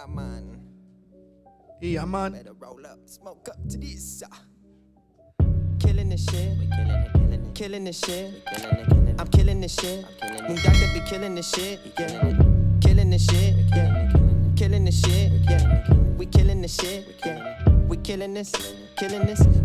Yeah, man. Yeah, man. Better roll up, smoke up to this. Killing this shit. We killing this shit. I'm killing this shit. Moon Doctor be killing this shit. Yeah. Killing this shit. Yeah. Killing this shit. Yeah. We killing this shit. Yeah. We killing this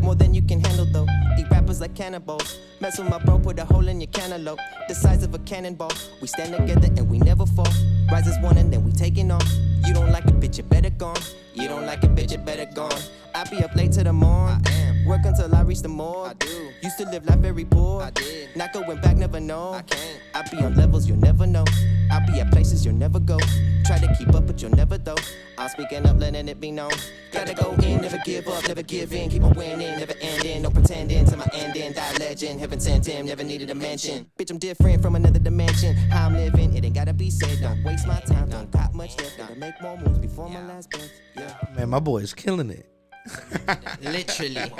more than you can handle though. Eat rappers like cannibals. Mess with my bro, put a hole in your cantaloupe. The size of a cannonball. We stand together and we never fall. Rise as one and then we taking off. You don't like it, bitch, you better gone. You don't like it, bitch, you better gone. I be up late to the morn. Work until I reach the morgue. I do. Used to live life very poor. I did. Not going back, never know. I can't. I be on levels you'll never know. I be at places you'll never go. Try to keep up, but you'll never though. I'm speaking up, letting it be known. Gotta go in, never give up, never give in. Keep on winning, never ending. No pretending to my ending. Die legend, heaven sent him, never needed a mention. Bitch, I'm different from another dimension. How I'm living, it ain't gotta be said. Don't waste my time, don't got much left. Gotta make more moves before my last breath. Yeah. Man, my boy's killing it. Literally.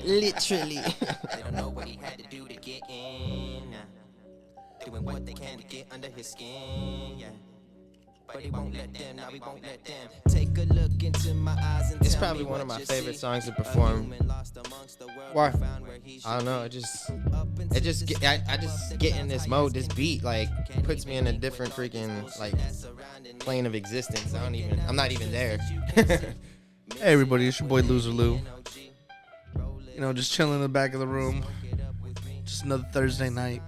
Literally. They don't know what he had to do to get in. Doing what they can to get under his skin. Yeah. But he won't let them, now we won't let them. Take a look into my eyes and It's probably one of my favorite songs to perform. Why? I don't know. I just get in this mode. This beat like puts me in a different freaking like plane of existence. I'm not even there. Hey everybody, it's your boy Loser Lou. You know, just chilling in the back of the room. Just another Thursday night.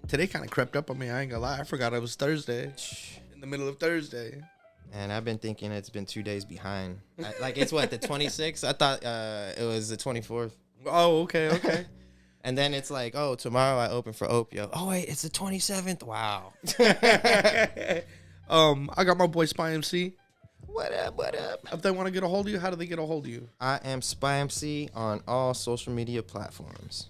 Today kind of crept up on me, I ain't gonna lie. I forgot it was Thursday. In the middle of Thursday. And I've been thinking it's been 2 days behind. Like it's what, the 26th? I thought it was the 24th. Oh, okay. And then it's like, oh, tomorrow I open for Opio. Oh wait, it's the 27th. Wow. I got my boy Spy MC. What up? If they want to get a hold of you, how do they get a hold of you? I am Spy MC on all social media platforms.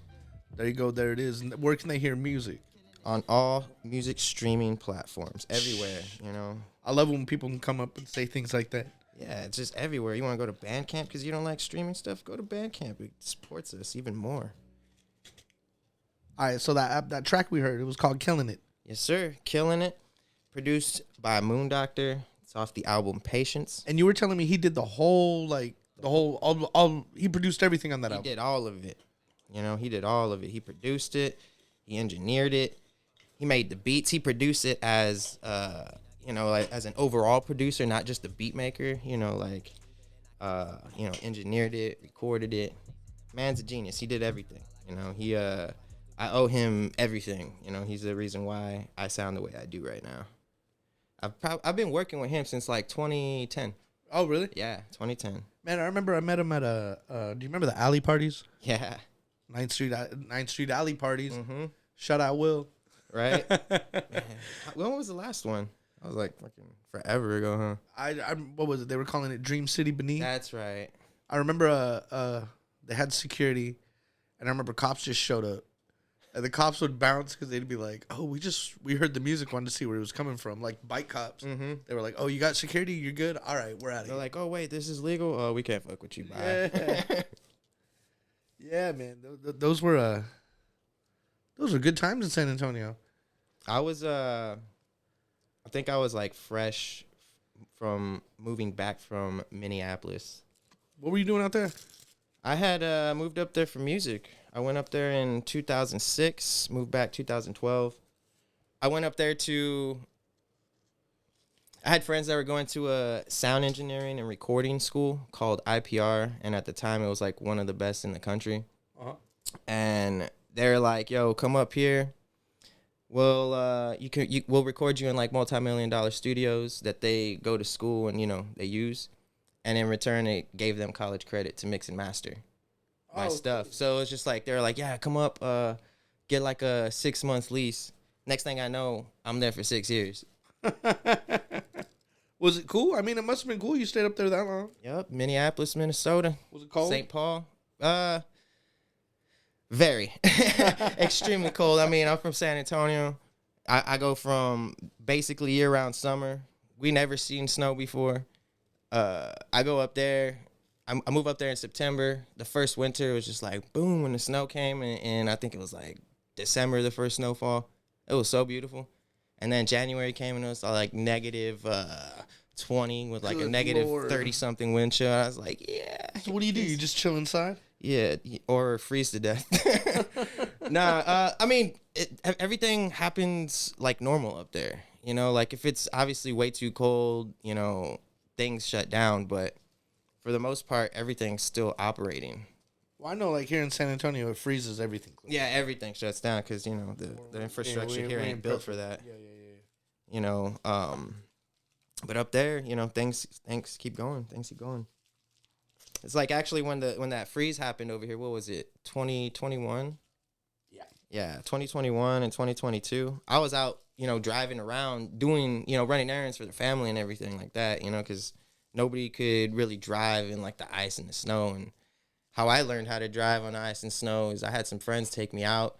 There you go. There it is. And where can they hear music? On all music streaming platforms, everywhere, you know. I love when people can come up and say things like that. Yeah, it's just everywhere. You want to go to Bandcamp because you don't like streaming stuff? Go to Bandcamp. It supports us even more. All right, so that track we heard, it was called Killing It. Yes, sir. Killing It. Produced by Moon Doctor. It's off the album Patience. And you were telling me he did he produced everything on that album. He did all of it. You know, he did all of it. He produced it. He engineered it. He made the beats. He produced it as, like as an overall producer, not just a beat maker. Engineered it, recorded it. Man's a genius. He did everything. You know, I owe him everything. You know, he's the reason why I sound the way I do right now. I've been working with him since like 2010. Oh, really? Yeah, 2010. Man, I remember I met him at do you remember the alley parties? Yeah. 9th Street alley parties. Mm-hmm. Shout out Will. Right? When was the last one? I was like fucking forever ago, huh? What was it? They were calling it Dream City Beneath. That's right. I remember they had security, and I remember cops just showed up. And the cops would bounce because they'd be like, "Oh, we heard the music, wanted to see where it was coming from." Like bike cops, They were like, "Oh, you got security? You're good. All right, we're out of here." They're like, "Oh wait, this is legal. Oh, we can't fuck with you, bye." Yeah, yeah, man. Those were good times in San Antonio. I was I think I was like fresh from moving back from Minneapolis. What were you doing out there? I had moved up there for music. I went up there in 2006, moved back 2012. I went up there I had friends that were going to a sound engineering and recording school called IPR, and at the time it was like one of the best in the country. Uh-huh. And they're like, "Yo, come up here. We'll record you in like multi-million-dollar studios that they go to school and they use, and in return it gave them college credit to mix and master my stuff." Cool. So it's just like they're like, "Yeah, come up, get like a 6-month lease." Next thing I know, I'm there for 6 years. Was it cool? I mean, it must have been cool. You stayed up there that long. Yep, Minneapolis, Minnesota. Was it cold? St. Paul. Very. Extremely cold. I mean, I'm from San Antonio. I go from basically year-round summer. We never seen snow before. I go up there. I move up there in September. The first winter was just like, boom, when the snow came. And I think it was like December, the first snowfall. It was so beautiful. And then January came and it was like negative 20 with like a Good negative Lord. 30 something wind chill. I was like, yeah. So what do? You just chill inside? Yeah, or freeze to death. Nah, I mean, everything happens like normal up there. You know, like if it's obviously way too cold, you know, things shut down. But for the most part, everything's still operating. Well, I know, like here in San Antonio, it freezes everything. Yeah, everything shuts down because, you know, the infrastructure here ain't built for that. Yeah. You know, but up there, you know, things keep going. Things keep going. It's like actually when that freeze happened over here, what was it? 2021? Yeah, 2021 and 2022. I was out, you know, driving around doing, you know, running errands for the family and everything like that, you know, cuz nobody could really drive in like the ice and the snow. And how I learned how to drive on ice and snow is I had some friends take me out,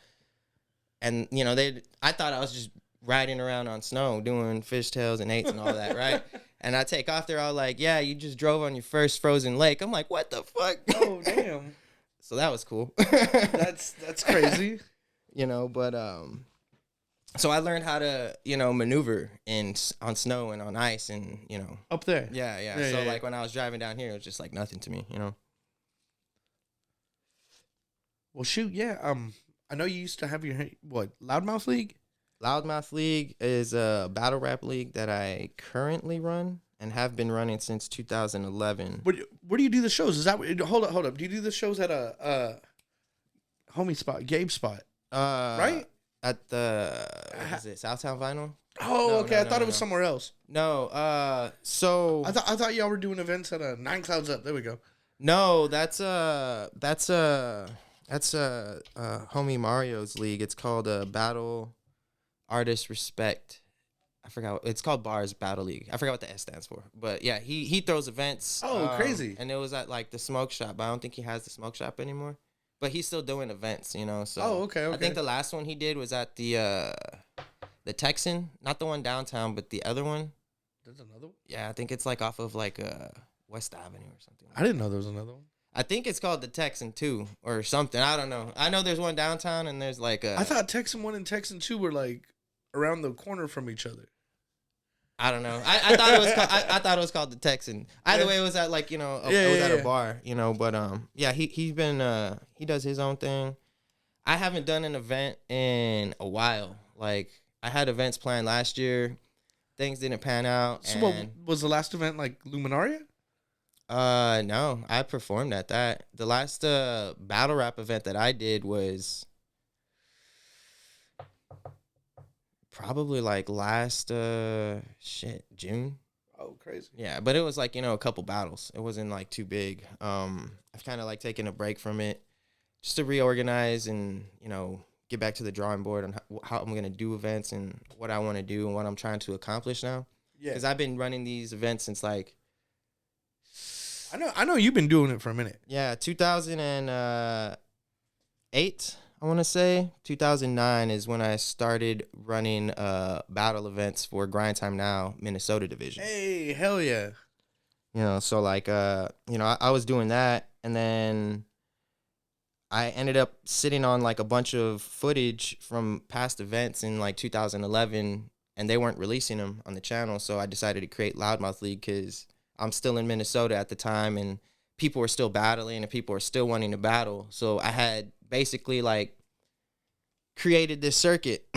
and you know, I thought I was just riding around on snow doing fishtails and eights and all that, right? And I take off, they're all like, yeah, you just drove on your first frozen lake. I'm like, what the fuck? Oh, damn. So that was cool. That's crazy. You know, but so I learned how to, you know, maneuver on snow and on ice and, you know. Up there. Yeah. So like when I was driving down here, it was just like nothing to me, you know. Well, shoot, yeah. I know you used to have your Loudmouth League. Loudmouth League is a battle rap league that I currently run and have been running since 2011. Where do you do the shows? Is that hold up? Do you do the shows at a homie spot, Gabe spot? Right at the what is it, Southtown Vinyl? Oh, No, okay. no, I thought no, it was no. somewhere else. No, so I thought y'all were doing events at a Nine Clouds Up. There we go. no, that's homie Mario's league. It's called Battle Artist Respect. I forgot. It's called Bars Battle League. I forgot what the S stands for. But yeah, he throws events. Oh, crazy. And it was at like the smoke shop. But I don't think he has the smoke shop anymore. But he's still doing events, you know. So Oh, okay. I think the last one he did was at the Texan, not the one downtown, but the other one. There's another one? Yeah, I think it's like off of like West Avenue or something. I didn't know there was another one. I think it's called the Texan 2 or something. I don't know. I know there's one downtown and there's like I thought Texan 1 and Texan 2 were like around the corner from each other. I don't know. I thought it was I thought it was called the Texan. Either way, it was at like, you know, it was at a bar, you know. But yeah, he's been he does his own thing. I haven't done an event in a while. Like I had events planned last year, things didn't pan out. So what was the last event, like Luminaria? No, I performed at that. The last battle rap event that I did was probably like last June. Oh, crazy. Yeah, but it was like, you know, a couple battles. It wasn't like too big. I've kind of like taken a break from it just to reorganize and, you know, get back to the drawing board on how I'm going to do events and what I want to do and what I'm trying to accomplish now. Yeah. Because I've been running these events since like, I know you've been doing it for a minute. yeah, 2008, I want to say. 2009 is when I started running battle events for Grind Time Now Minnesota division. Hey, hell yeah. You know, so like, you know, I was doing that, and then I ended up sitting on like a bunch of footage from past events in like 2011, and they weren't releasing them on the channel, so I decided to create Loudmouth League because I'm still in Minnesota at the time, and people were still battling, and people were still wanting to battle. So I had basically like created this circuit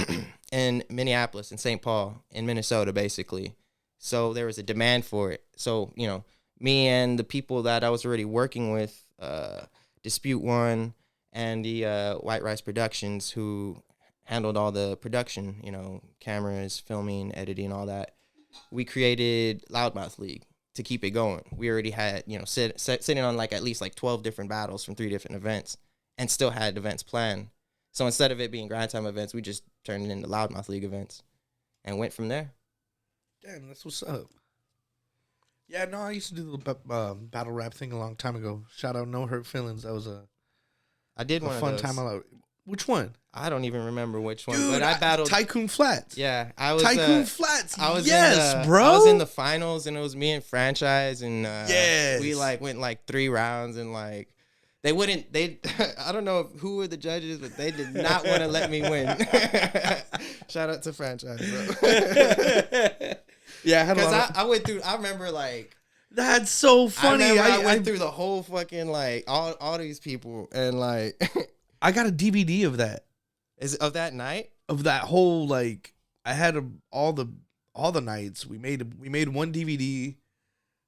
in Minneapolis and St. Paul in Minnesota, basically. So there was a demand for it. So, you know, me and the people that I was already working with, Dispute One and the White Rice Productions, who handled all the production, you know, cameras, filming, editing, all that. We created Loudmouth League to keep it going. We already had, you know, sitting on like at least like 12 different battles from 3 different events and still had events planned. So instead of it being Grind Time events, we just turned it into Loudmouth League events and went from there. Damn, that's what's up. Yeah, no, I used to do the battle rap thing a long time ago. Shout out No Hurt Feelings. That was I did one fun of those. time. Which one? I don't even remember which one, Dude, but I battled Tycoon Flats. Yeah, I was Tycoon Flats. I was bro. I was in the finals, and it was me and Franchise, and Yes. we like went like 3 rounds, and like they I don't know who were the judges, but they did not want to let me win. Shout out to Franchise, bro. Yeah, I had a Because lot of... I went through. I remember like. That's so funny. I went through the whole fucking like all these people and like. I got a DVD of that. Is it of that night? Of that whole like I had all the nights. We made one DVD.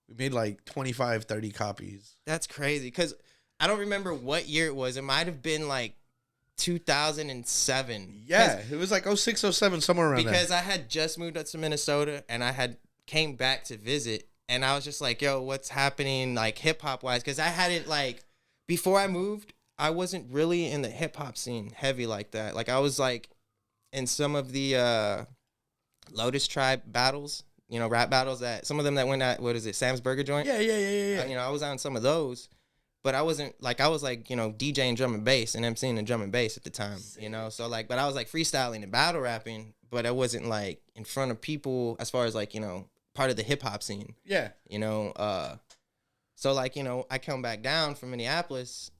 We made like 25, 30 copies. That's crazy because I don't remember what year it was. It might have been like 2007. Yeah, it was like 06, 07, somewhere around there. Because I had just moved up to Minnesota and I had came back to visit and I was just like, yo, what's happening like hip hop wise? Because I hadn't like before I moved, I wasn't really in the hip hop scene heavy like that. Like I was like in some of the Lotus Tribe battles. You know, rap battles that some of them that went at, what is it, Sam's Burger Joint? Yeah. You know, I was on some of those, but I wasn't like, I was like, you know, DJing drum and bass and MCing the drum and bass at the time, you know? So like, but I was like freestyling and battle rapping, but I wasn't like in front of people as far as like, you know, part of the hip hop scene. Yeah. You know, so like, you know, I come back down from Minneapolis.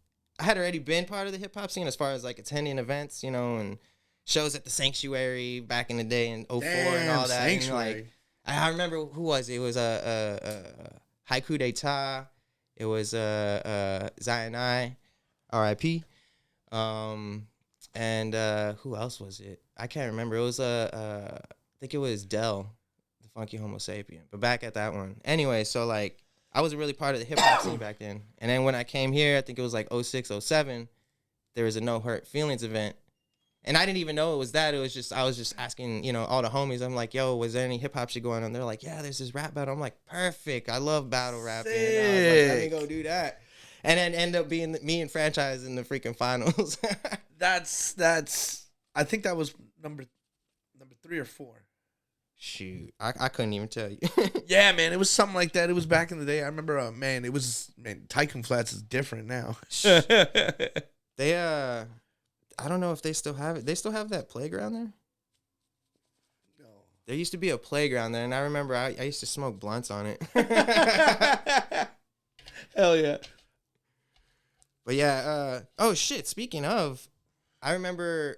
I had already been part of the hip hop scene as far as like attending events, you know, and shows at the Sanctuary back in the day in 04 and all that. Sanctuary. And, like, I remember who was it? It was Haiku d'etat. It was Zion I, R.I.P. And who else was it? I can't remember. It was I think it was Dell, the Funky Homo Sapien. But back at that one. Anyway, so like I wasn't really part of the hip hop scene back then. And then when I came here, I think it was like 06, 07, there was a No Hurt Feelings event. And I didn't even know it was that. It was just, I was just asking, you know, all the homies. I'm like, yo, was there any hip hop shit going on? They're like, yeah, there's this rap battle. I'm like, perfect. I love battle rapping. And I was like, let me go do that. And then end up being me and Franchise in the freaking finals. That's. I think that was number 3 or 4. Shoot, I couldn't even tell you. Yeah, man, it was something like that. It was back in the day. I remember, Tycoon Flats is different now. They I don't know if they still have it. They still have that playground there? No. There used to be a playground there, and I remember I used to smoke blunts on it. Hell yeah. But yeah, oh shit, speaking of, I remember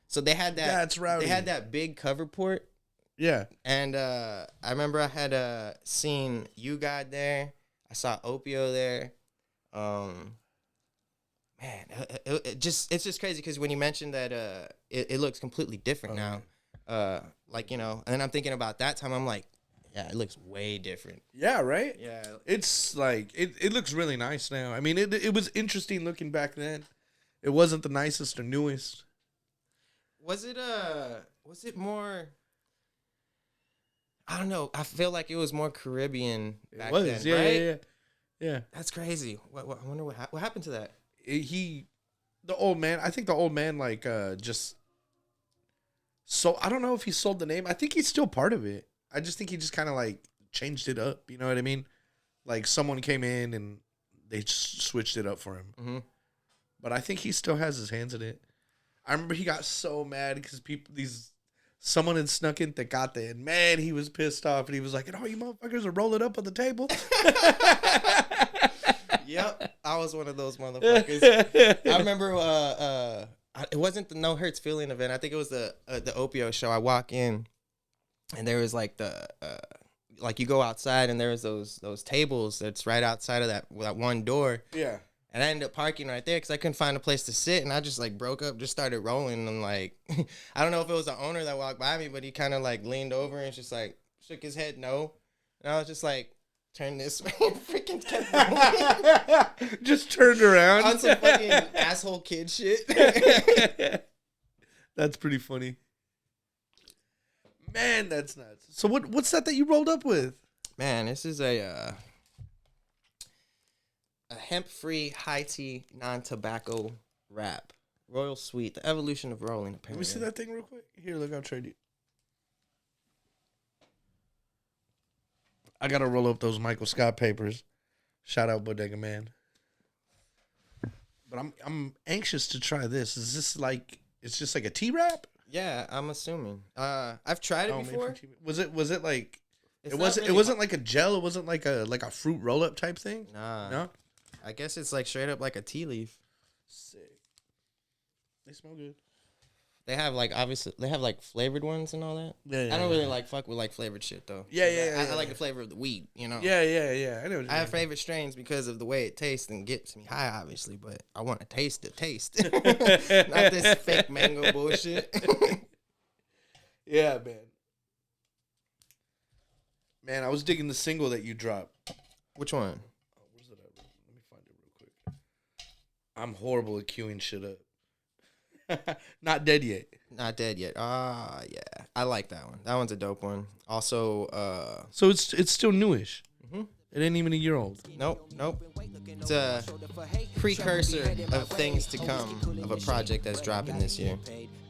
so they had that That's rowdy. They had that big cover port. Yeah. And I remember I had seen You God there. I saw Opio there. Man, it's just crazy because when you mentioned that it looks completely different now. Like, you know, and then I'm thinking about that time. I'm like, yeah, it looks way different. Yeah, right? Yeah. It's like, it looks really nice now. I mean, it was interesting looking back then. It wasn't the nicest or newest. Was it more, I don't know. I feel like it was more Caribbean back then, yeah, right? Yeah. That's crazy. I wonder what happened to that. The old man, I think the old man, like, just, so, I don't know if he sold the name. I think he's still part of it. I just think he just kind of, like, changed it up. You know what I mean? Like, someone came in and they switched it up for him. Mm-hmm. But I think he still has his hands in it. I remember he got so mad because someone had snuck in Tecate, and man, he was pissed off, and he was like, "Oh, you motherfuckers are rolling up on the table." Yep, I was one of those motherfuckers. I remember it wasn't the No Hurts Feeling event. I think it was the Opio show. I walk in, and there was like like you go outside, and there was those tables that's right outside of that one door. Yeah. And I ended up parking right there because I couldn't find a place to sit, and I just like broke up, just started rolling, and like I don't know if it was the owner that walked by me, but he kind of like leaned over and just like shook his head no, and I was just like, turn this way, and freaking kept rolling. Just turned around On some fucking asshole kid shit. That's pretty funny. Man, that's nuts. So what's that you rolled up with? Man, this is a hemp-free, high-tea, non-tobacco wrap. Royal Sweet, the evolution of rolling, apparently. Let me see that thing real quick. Here, look, I'll trade you. I gotta roll up those Michael Scott papers. Shout out Bodega Man. But I'm anxious to try this. Is this like, it's just like a tea wrap? Yeah, I'm assuming. I've tried it before. Was it like? It's it wasn't like a gel. It wasn't like a fruit roll up type thing. Nah. No. I guess it's like straight up like a tea leaf. Sick. They smell good. They have like obviously they have like flavored ones and all that. Yeah, I don't really like fuck with like flavored shit though. Yeah, I like the flavor of the weed, you know. Yeah. I know what you I have mean. favorite strains because of the way it tastes and gets me high, obviously. But I want to taste the taste, not this fake mango bullshit. Yeah, man. Man, I was digging the single that you dropped. Which one? Where's it at? Let me find it real quick. I'm horrible at queuing shit up. Not dead yet. Not dead yet. Ah, yeah. I like that one. That one's a dope one. Also, So it's still newish. It ain't even a year old. nope. It's a precursor of things to come of a project that's dropping this year.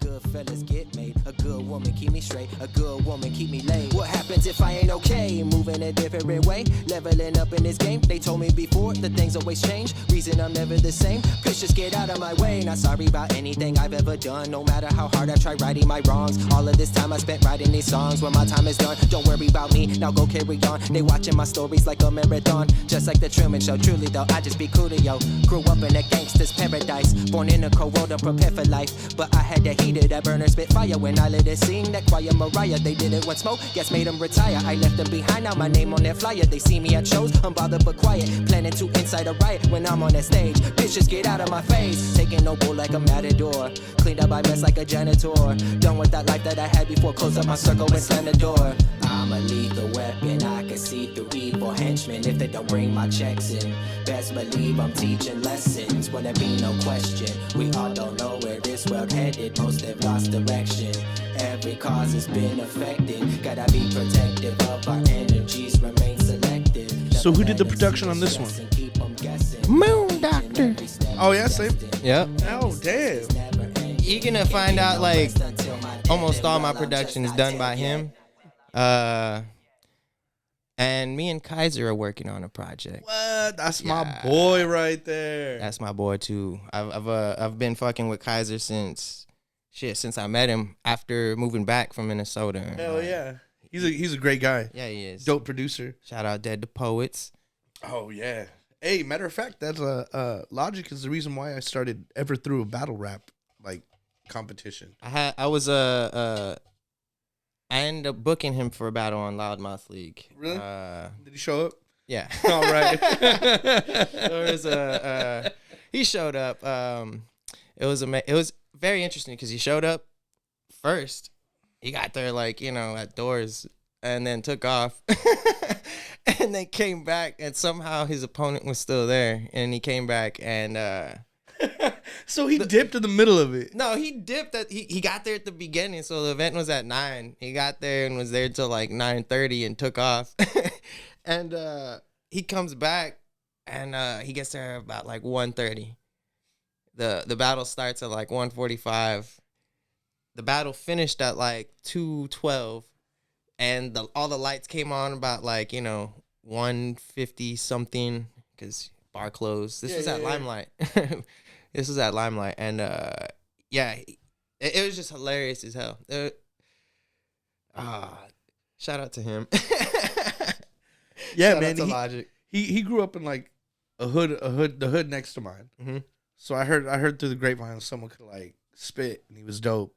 Good fellas get made. A good woman keep me straight. A good woman keep me laid. What happens if I ain't okay? Moving a different way. Leveling up in this game. They told me before that things always change. Reason I'm never the same. Bitch, just get out of my way. Not sorry about anything I've ever done. No matter how hard I try righting my wrongs. All of this time I spent writing these songs. When my time is done, don't worry about me. Now go carry on. They watching my stories like a marathon. Just like the Truman Show. Truly though, I just be cool to yo. Grew up in a gangster's paradise. Born in a cold world, I'm prepared for life. But I had to heat it. That burner spit fire when I let it sing. That choir Mariah, they did it when smoke gas made them retire. I left them behind, now my name on their flyer. They see me at shows, unbothered but quiet. Planning to incite a riot when I'm on that stage. Bitches get out of my face. Taking no bull like a matador. Cleaned up my mess like a janitor. Done with that life that I had before. Close up my circle and slam the door. I'm a lethal weapon. I can see through evil henchmen if they don't bring my checks in. Best believe I'm teaching lessons when there be no question. We all don't know where this world headed. Most have lost direction. Every cause has been affected. Gotta be protective of our energies. Remain selective. So who did the production on this one? Moon Doctor. Oh yeah, same. Yep. Oh damn. You're gonna find out like almost all my production is done by him. And me and Kaiser are working on a project. What? That's my boy right there. That's my boy too. I've been fucking with Kaiser since I met him after moving back from Minnesota. Hell yeah. He's a great guy. Yeah, he is. Dope producer. Shout out Dead to Poets. Oh yeah. Hey, matter of fact, that's Logic is the reason why I started ever through a battle rap like competition. I ended up booking him for a battle on Loudmouth League. Really? Did he show up? Yeah. All right. There was he showed up. It was very interesting because he showed up first. He got there like, at doors and then took off. And then came back and somehow his opponent was still there. And he came back and So he dipped in the middle of it. no, he dipped he got there at the beginning, so the event was at 9. He got there and was there till like 9:30 and took off. And he comes back and he gets there about like 1:30. The battle starts at like 1:45. The battle finished at like 2:12, and all the lights came on about like 1:50 something because bar closed. This was at Limelight. This was at Limelight, and it was just hilarious as hell. Shout out to him. Yeah, Shout man. out to Logic. He grew up in like the hood next to mine. Mm-hmm. So I heard through the grapevine someone could like spit and he was dope,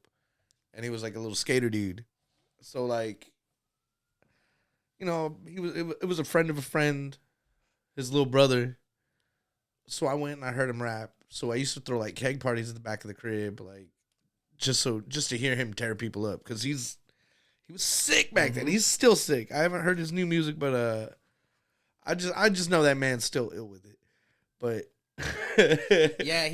and he was like a little skater dude. So like, it was a friend of a friend, his little brother. So I went and I heard him rap. So I used to throw like keg parties in the back of the crib, like just to hear him tear people up, because he was sick back then. He's still sick. I haven't heard his new music, but I just know that man's still ill with it. But yeah,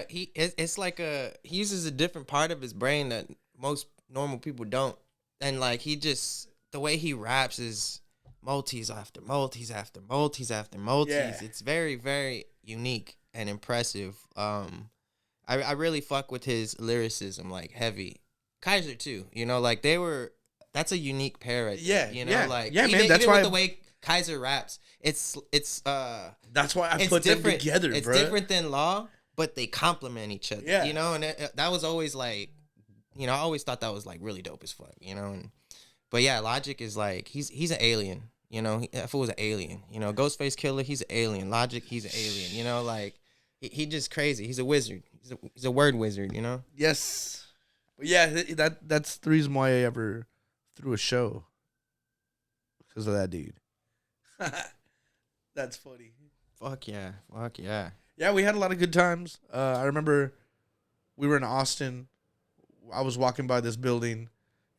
it's like he uses a different part of his brain that most normal people don't, and like the way he raps is multis after multis after multis after multis. Yeah. It's very, very unique and impressive. I really fuck with his lyricism, like heavy. Kaiser too, like that's a unique pair right there, like man, even that's with why the way Kaiser raps, it's that's why I put different. them together, It's bro. different than Law, but they complement each other, Yeah. and that was always like, I always thought that was like really dope as fuck, but yeah, Logic is like, he's an alien, that fool was an alien, Ghostface Killer, he's an alien, Logic, he's an alien, like he just crazy, he's a wizard, he's a word wizard, Yes. Yeah, that's the reason why I ever threw a show. Because of that dude. That's funny. Fuck yeah. Fuck yeah. Yeah, we had a lot of good times. I remember we were in Austin. I was walking by this building.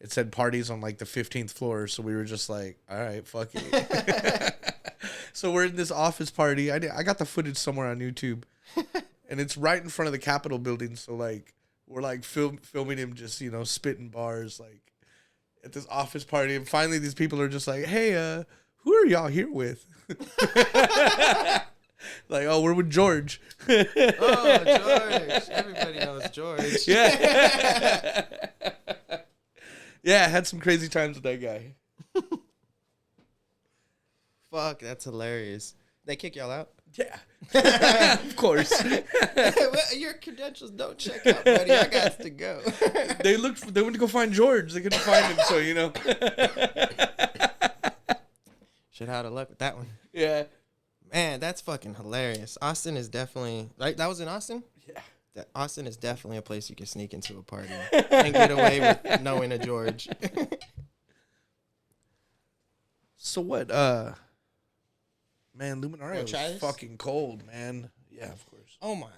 It said parties on like the 15th floor. So we were just like, all right, fuck it. So we're in this office party. I got the footage somewhere on YouTube. And it's right in front of the Capitol building. So like, we're like filming him just, spitting bars like at this office party. And finally these people are just like, hey, who are y'all here with? Like, oh, we're with George. Oh, George. Everybody knows George. Yeah. Yeah, I had some crazy times with that guy. Fuck, that's hilarious. They kick y'all out? Yeah. Of course. Well, your credentials don't check out, buddy. I got to go. They went to go find George. They couldn't find him, so Should have had luck with that one. Yeah. Man, that's fucking hilarious. Austin is definitely that was in Austin? Yeah. Austin is definitely a place you can sneak into a party and get away with knowing a George. So what? Man, Luminaria was fucking cold, man. Yeah, of course. Oh my.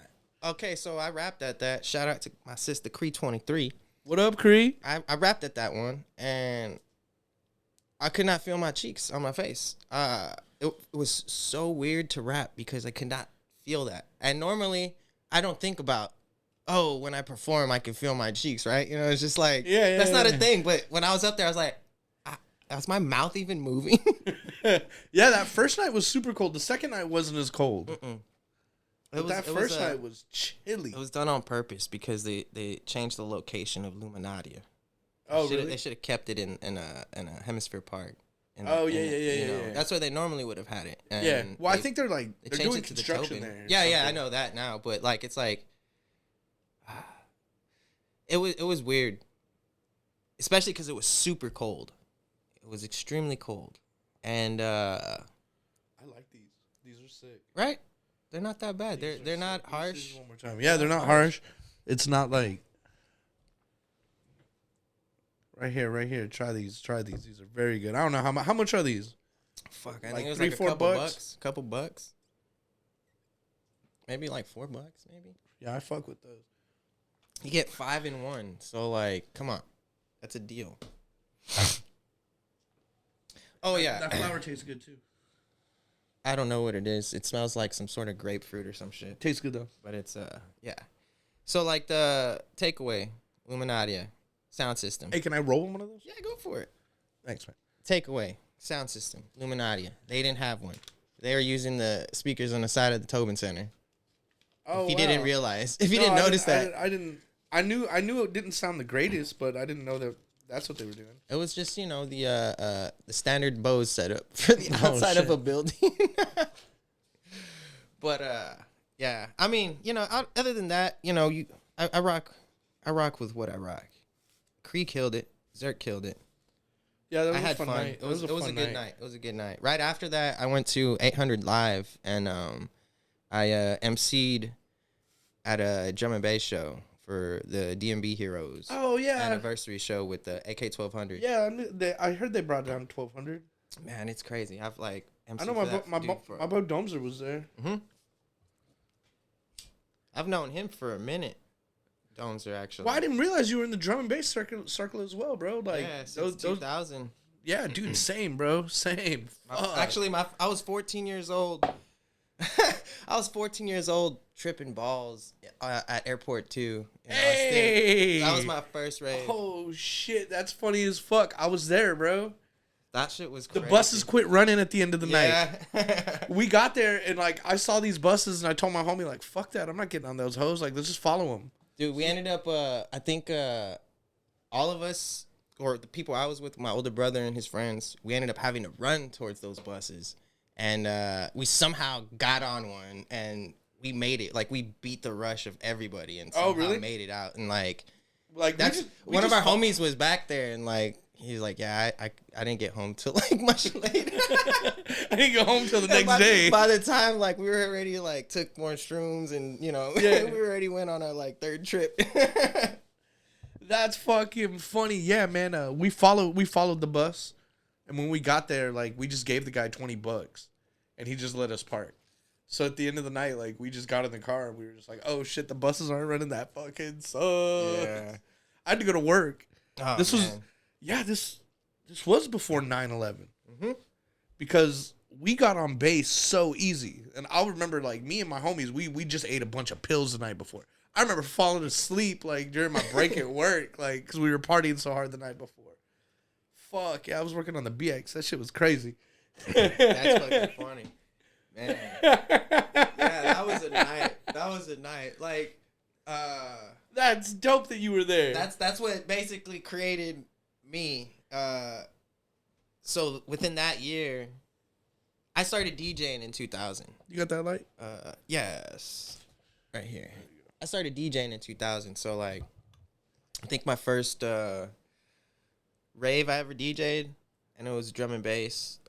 Okay, so I rapped at that. Shout out to my sister Cree 23. What up, Cree? I rapped at that one, and I could not feel my cheeks on my face. It was so weird to rap because I could not feel that. And normally, I don't think about, oh, when I perform, I can feel my cheeks, right? It's just like, that's not a thing. But when I was up there, I was like, was my mouth even moving? Yeah, that first night was super cold. The second night wasn't as cold. That first night was chilly. It was done on purpose because they changed the location of Luminaria. Oh, really? They should have kept it in a Hemisphere Park. Yeah. That's where they normally would have had it. And yeah. Well, I think they're doing to construction there. Yeah, I know that now. But it's like, it was weird, especially because it was super cold. It was extremely cold, and I like these. These are sick. Right? They're not that bad. They're not harsh. One more time. Yeah, they're not harsh. It's not like. Right here. Try these. These are very good. I don't know how much are these? Fuck, I like think it was $3, like a couple $4? bucks. Couple bucks. Maybe like $4, maybe. Yeah, I fuck with those. You get 5 in 1. So come on. That's a deal. Oh yeah. That flower tastes good too. I don't know what it is. It smells like some sort of grapefruit or some shit. Tastes good though. But it's yeah. So the takeaway, Luminaria. Sound system. Hey, can I roll one of those? Yeah, go for it. Thanks, man. Takeaway. Sound system. Luminaria. They didn't have one. They were using the speakers on the side of the Tobin Center. Oh, if you didn't realize. If you didn't notice that. I didn't. I knew it didn't sound the greatest, but I didn't know that that's what they were doing. It was just, the standard Bose setup for the outside of a building. But yeah. I mean, other than that, I rock with what I rock. Cree killed it. Zerk killed it. Yeah, that was I had fun fun. night. It was a good night. It was a good night. Right after that, I went to 800 Live, and I emceed at a drum and bass show for the DMB Heroes. Oh yeah, anniversary show with the AK 1200. Yeah, I heard they brought down 1200. Man, it's crazy. I've emceed. I know my bro Domzer was there. Mm-hmm. I've known him for a minute. Domzer, actually. Well, I didn't realize you were in the drum and bass circle as well, bro. Like, yeah, since 2000. Yeah, dude, same, bro, same. Actually, I was 14 years old. I was 14 years old tripping balls at Airport 2 in Austin. That was my first rave. Oh, shit. That's funny as fuck. I was there, bro. That shit was crazy. The buses quit running at the end of the night. Yeah. We got there, and, I saw these buses, and I told my homie, fuck that. I'm not getting on those hoes. Let's just follow them. Dude, we ended up, I think all of us, or the people I was with, my older brother and his friends, we ended up having to run towards those buses. And we somehow got on one, and we made it. We beat the rush of everybody, and somehow made it out. And that's one of our homies was back there, and he was like, yeah, I didn't get home till much later. I didn't go home till the next day. By the time we were already took more shrooms, and we already went on our third trip. That's fucking funny. Yeah, man. We followed the bus, and when we got there, like we just gave the guy $20, and he just let us park. So at the end of the night, like we just got in the car and we were just like, "Oh shit, the buses aren't running. That fucking sucks." Yeah. I had to go to work. Oh, This man. this was before 9/11 because we got on base so easy, and I'll remember like me and my homies, we just ate a bunch of pills the night before. I remember falling asleep like during my break at work, like because we were partying so hard the night before. Fuck yeah, I was working on the BX. That shit was crazy. That's fucking funny. Man. Yeah, that was a night. That was a night. Like, That's dope that you were there. that's what basically created me. So within that year, I started DJing in 2000. You got that light? Yes. Right here. I started DJing in 2000. So like, I think my first rave I ever DJ'd, and it was drum and bass,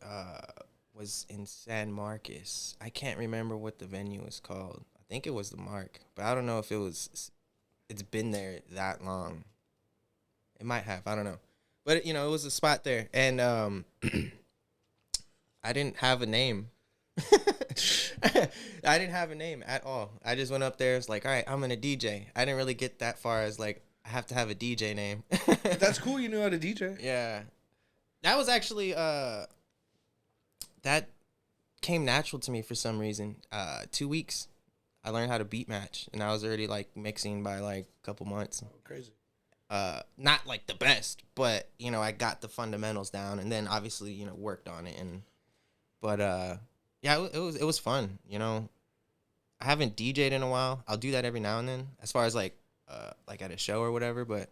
was in San Marcos. I can't remember what the venue was called. I think it was the Mark, but I don't know if it's been there that long. It might have, I don't know. But, it was a spot there, and I didn't have a name. I didn't have a name at all. I just went up there, it was like, all right, I'm gonna DJ. I didn't really get that far as, like, I have to have a DJ name. That's cool you knew how to DJ. Yeah. That was actually, that came natural to me for some reason. 2 weeks, I learned how to beat match, and I was already like mixing by like a couple months. Oh, crazy. Not like the best, but I got the fundamentals down, and then obviously worked on it. But yeah, it was fun. I haven't DJ'd in a while. I'll do that every now and then, as far as like at a show or whatever. But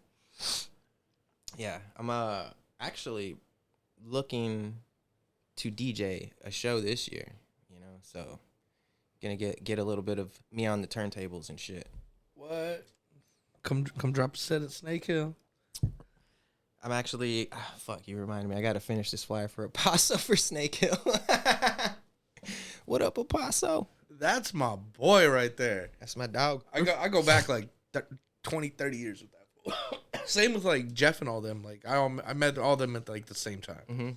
yeah, I'm actually looking to DJ a show this year, so gonna get a little bit of me on the turntables and shit. What? Come drop a set at Snake Hill. I'm actually fuck, you reminded me. I gotta finish this flyer for Apaso for Snake Hill. What up, Apaso? That's my boy right there. That's my dog. I go back like 20, 30 years with that fool. Same with like Jeff and all them. Like I met all them at like the same time. Mm-hmm.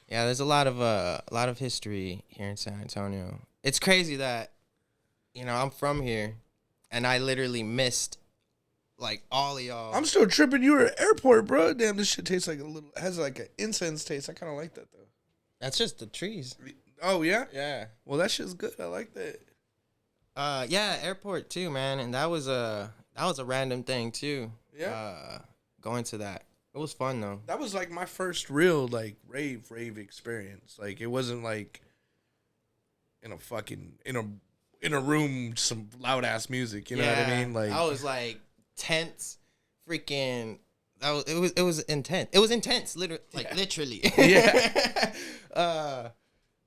Yeah, there's a lot of history here in San Antonio. It's crazy that I'm from here, and I literally missed like all of y'all. I'm still tripping. You were at airport, bro. Damn, this shit tastes like has like an incense taste. I kind of like that though. That's just the trees. Oh yeah. Yeah. Well, that shit's good. I like that. Yeah, airport too, man, and that was a random thing too. Yeah. Going to that. It was fun though. That was like my first real like rave experience. Like it wasn't like in a room some loud ass music. You know what I mean? Like I was like tense, freaking. It was intense. It was intense, literally. Yeah. I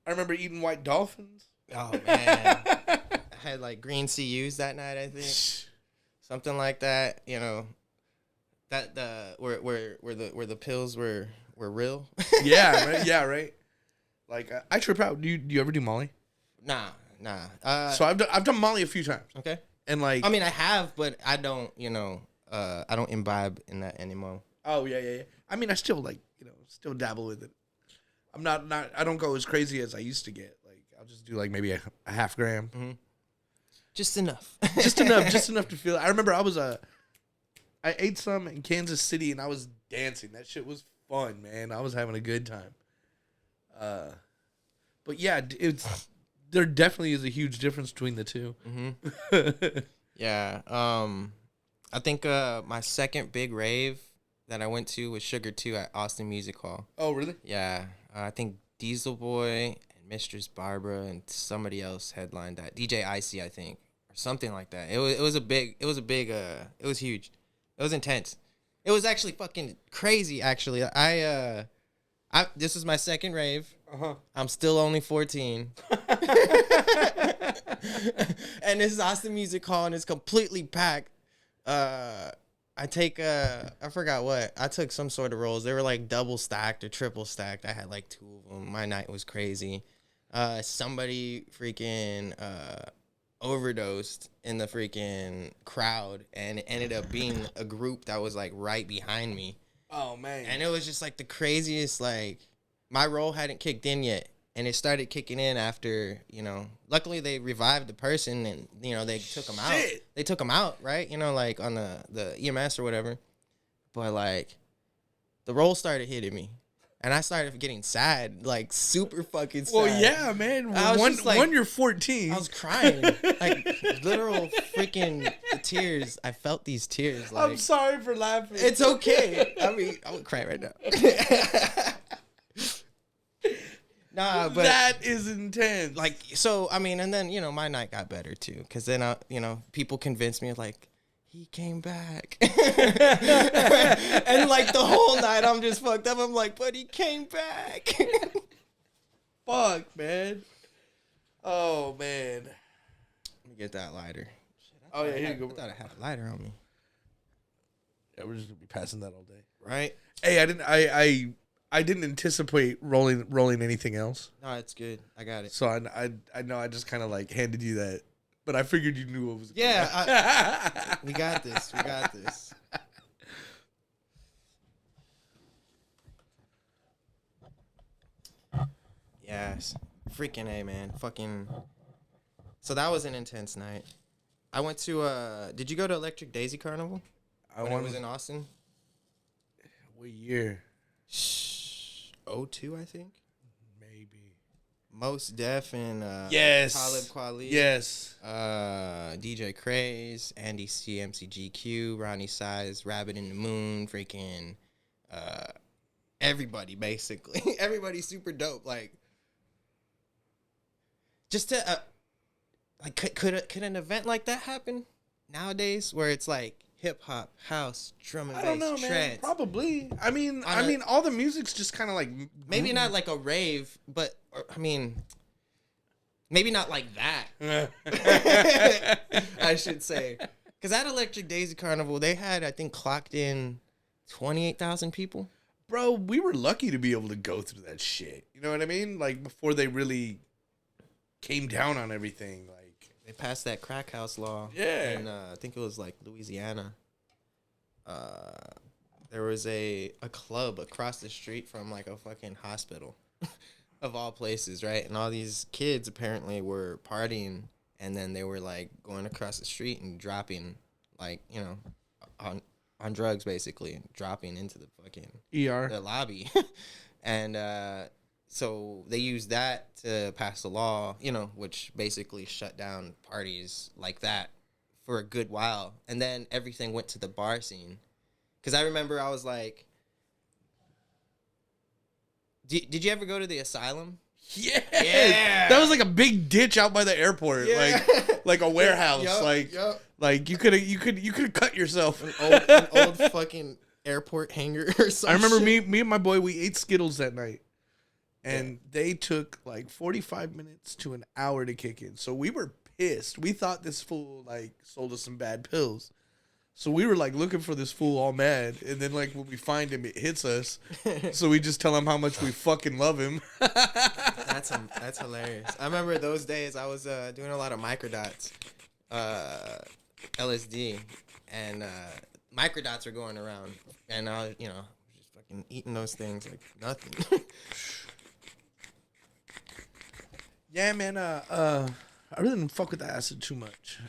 remember eating white dolphins. Oh man, I had like green CUs that night. I think something like that. That where the pills were real. Yeah, right. Yeah, right. Like I trip out. Do you ever do Molly? Nah. So I've done Molly a few times. Okay. And like I mean I have, but I don't I don't imbibe in that anymore. Oh yeah. I mean I still like still dabble with it. I'm not I don't go as crazy as I used to get. Like I'll just do like maybe a half gram. Mm-hmm. Just enough. just enough to feel it. I remember I ate some in Kansas City and I was dancing. That shit was fun, man. I was having a good time. But yeah, there definitely is a huge difference between the two. Mm-hmm. Yeah. I think my second big rave that I went to was Sugar 2 at Austin Music Hall. Oh, really? Yeah. I think Diesel Boy and Mistress Barbara and somebody else headlined that. DJ Icy, I think, or something like that. It was huge. It was intense. It was actually fucking crazy, actually. This was my second rave. Uh-huh. I'm still only 14. And this is Austin Music Hall, and it's completely packed. I forgot what. I took some sort of rolls. They were like double stacked or triple stacked. I had like 2 of them. My night was crazy. Somebody freaking overdosed in the freaking crowd, and it ended up being a group that was like right behind me. Oh man. And it was just like the craziest. Like my role hadn't kicked in yet, and it started kicking in after, luckily they revived the person, and they took him out. They took him out, right? Like on the EMS or whatever. But like the role started hitting me. And I started getting sad, like super fucking sad. Well, yeah, man. I was just like, when you're 14. I was crying, like literal freaking tears. I felt these tears. Like, I'm sorry for laughing. It's okay. I mean, I would cry right now. Nah, but that is intense. like, so I mean, and then my night got better too, because then people convinced me like, he came back. And like the whole night I'm just fucked up. I'm like, but he came back. Fuck, man. Oh, man. Let me get that lighter. Oh, yeah, here you go. I thought I had a lighter on me. Yeah, we're just going to be passing that all day. Right? Hey, I didn't anticipate rolling anything else. No, it's good. I got it. So I know I just kind of like handed you that. But I figured you knew what was going on. Yeah. We got this. We got this. Yes. Freaking A, man. Fucking. So that was an intense night. I went to, did you go to Electric Daisy Carnival? When it was in Austin? What year? 02, I think. Maybe. Most Def and yes. Talib Kweli. Yes. DJ Craze, Andy C, MCGQ, Ronnie Size, Rabbit in the Moon, freaking everybody basically. Everybody's super dope. Like, just to like, could an event like that happen nowadays, where it's like hip hop, house, drum and bass, I don't know, man. trance? Probably. I mean, all the music's just kind of like maybe not like a rave, but I mean, maybe not like that. I should say, because at Electric Daisy Carnival, they had, I think, clocked in 28,000 people. Bro, we were lucky to be able to go through that shit. You know what I mean? Like, before they really came down on everything. Like, they passed that crack house law. Yeah. And I think it was like Louisiana. There was a club across the street from like a fucking hospital of all places, right? And all these kids apparently were partying, and then they were like going across the street and dropping, like, on drugs basically, and dropping into the fucking ER. the lobby. And so they used that to pass a law, which basically shut down parties like that for a good while. And then everything went to the bar scene. Because I remember I was like, did you ever go to the Asylum? Yeah. That was like a big ditch out by the airport. Yeah. Like a warehouse. Yep. Like you could have cut yourself. An old fucking airport hangar or something. I remember me and my boy, we ate Skittles that night. And they took like 45 minutes to an hour to kick in. So we were pissed. We thought this fool like sold us some bad pills. So we were like looking for this fool all mad. And then like when we find him, it hits us. So we just tell him how much we fucking love him. That's hilarious. I remember those days I was doing a lot of microdots, LSD, and microdots were going around. And I was, just fucking eating those things like nothing. Yeah, man. I really didn't fuck with the acid too much.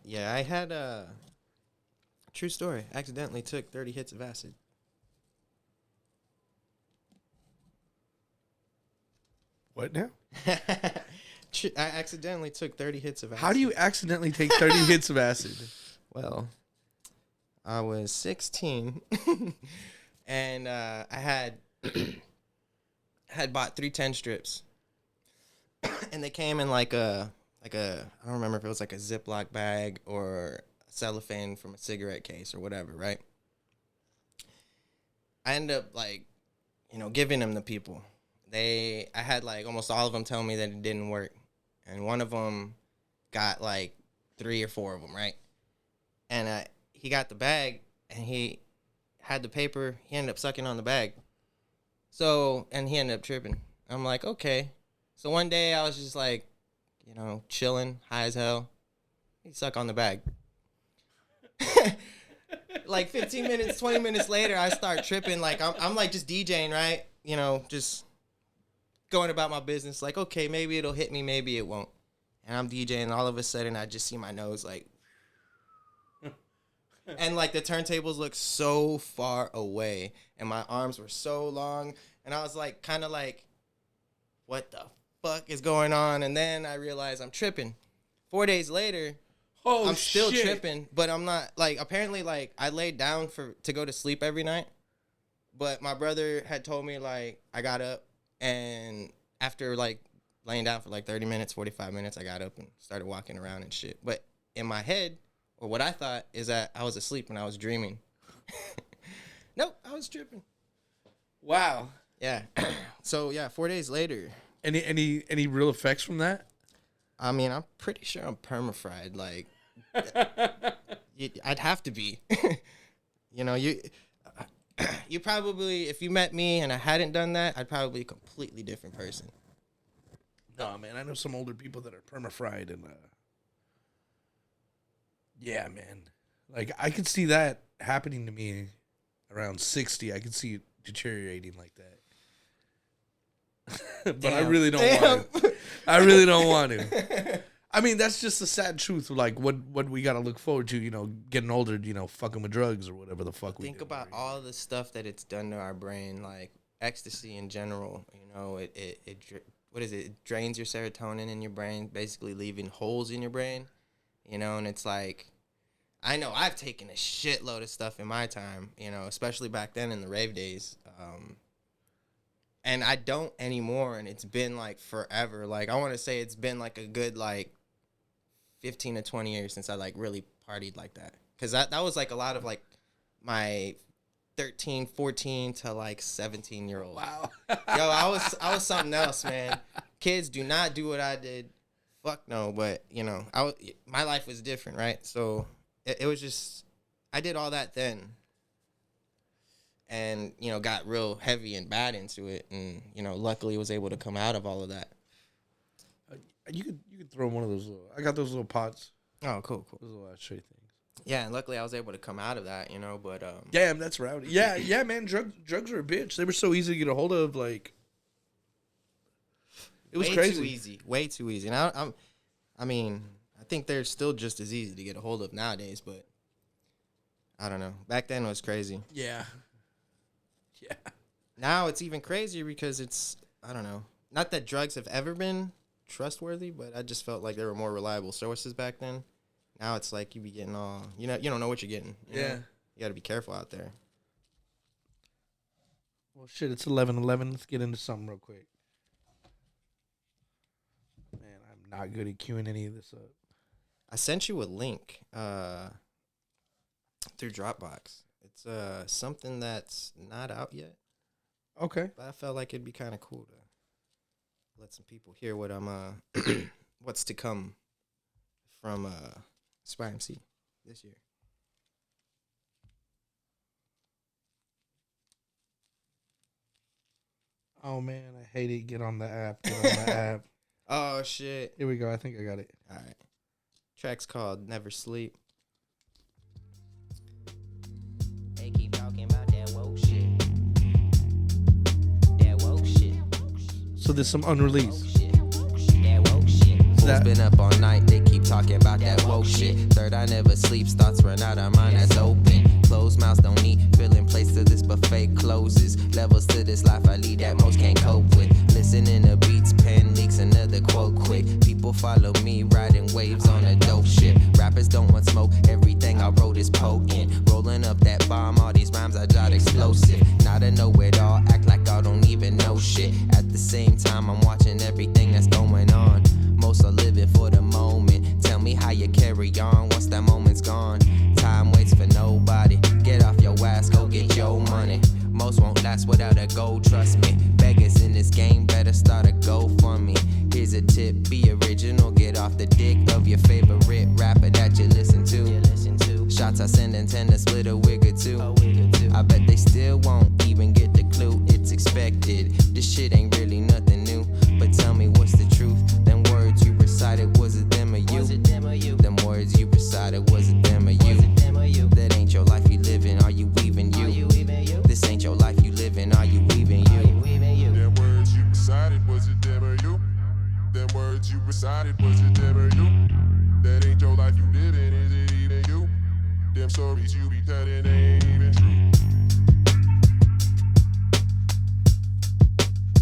Yeah, I had true story. Accidentally took 30 hits of acid. What now? I accidentally took 30 hits of acid. How do you accidentally take 30 hits of acid? Well, I was 16, and I had bought 310 strips, and they came in like a I don't remember if it was like a Ziploc bag or a cellophane from a cigarette case or whatever, right? I ended up like, giving them to people. I had like almost all of them tell me that it didn't work, and one of them got like 3 or 4 of them, right? And he got the bag, and he had the paper. He ended up sucking on the bag. So, and he ended up tripping. I'm like, okay. So one day I was just like, you know, chilling, high as hell. He suck on the bag. Like 15 minutes, 20 minutes later, I start tripping. Like I'm like just DJing, right? You know, just going about my business. Like, okay, maybe it'll hit me, maybe it won't. And I'm DJing, and all of a sudden, I just see my nose like, and like the turntables look so far away, and my arms were so long, and I was like, kind of like, what the fuck is going on? And then I realized I'm tripping. 4 days later, I'm still tripping, but I'm not, like, apparently, like, I laid down to go to sleep every night, but my brother had told me, like, I got up, and after, like, laying down for, like, 30 minutes, 45 minutes, I got up and started walking around and shit. But in my head, or what I thought, is that I was asleep and I was dreaming. Nope, I was tripping. Wow. Yeah. So, yeah, 4 days later. Any real effects from that? I mean, I'm pretty sure I'm perma-fried. Like, I'd have to be. You know, you probably, if you met me and I hadn't done that, I'd probably be a completely different person. No, man, I know some older people that are perma-fried, and yeah, man. Like, I could see that happening to me around 60. I could see it deteriorating like that. But Damn. I really don't want to. I really don't want to. I mean, that's just the sad truth. Like, what we got to look forward to, you know, getting older, you know, fucking with drugs or whatever the fuck we do. Think about all the stuff that it's done to our brain, like ecstasy in general. You know, what is it? It drains your serotonin in your brain, basically leaving holes in your brain. You know, and it's like, I know I've taken a shitload of stuff in my time, you know, especially back then in the rave days. And I don't anymore, and it's been, like, forever. Like, I want to say it's been, like, a good, like, 15 to 20 years since I, like, really partied like that. Because that was, like, a lot of, like, my 13, 14 to, like, 17-year-old. Wow. Yo, I was something else, man. Kids do not do what I did. Fuck no, but, you know, my life was different, right? So it was just, I did all that then. And, you know, got real heavy and bad into it. And, you know, luckily was able to come out of all of that. You could throw one of those little, I got those little pots. Oh, cool. Those little ashtray things. Yeah, and luckily I was able to come out of that, you know, but... Damn, that's rowdy. Yeah, man, drugs are a bitch. They were so easy to get a hold of, like... It was crazy. Way too easy. And I mean, I think they're still just as easy to get a hold of nowadays, but... I don't know. Back then it was crazy. Yeah. Yeah. Now it's even crazier because it's, I don't know, not that drugs have ever been trustworthy, but I just felt like there were more reliable sources back then. Now it's like you be getting all, you don't know what you're getting. You know? You got to be careful out there. Well, shit, it's 11:11. Let's get into something real quick. Man, I'm not good at queuing any of this up. I sent you a link through Dropbox. It's something that's not out yet. Okay. But I felt like it'd be kind of cool to let some people hear what I'm what's to come from Spy MC this year. Oh man, I hate it. Get on the app. Oh shit. Here we go. I think I got it. All right. Track's called Never Sleep. They keep talking about that woke shit. That woke shit. So there's some unreleased. That woke shit. Fools been up all night, they keep talking about that woke shit. Third eye never sleeps, thoughts run out, our mind that's open. Closed mouths don't eat, filling place till this buffet closes. Levels to this life I lead that most can't cope with. Listening to beats, pen leaks, another quote quick. People follow me, riding waves on a dope ship. Rappers don't want smoke, everything I wrote is potent. Rolling up that bomb, all these rhymes I jot explosive. Not a know-it-all, act like I don't even know shit. At the same time, I'm watching everything that's going on. Most are living for the moment. Tell me how you carry on once that moment's gone. Time waits for nobody. Get off your ass, go get your money. Most won't last without a goal, trust me. Beggars in this game better start a GoFundMe. Here's a tip, be original. Get off the dick of your favorite rapper that you listen to. Shots I send and tend to split a wig or two. I bet they still won't even get the clue. It's expected. This shit ain't really nothing new. But tell me what's the truth. Them words you recite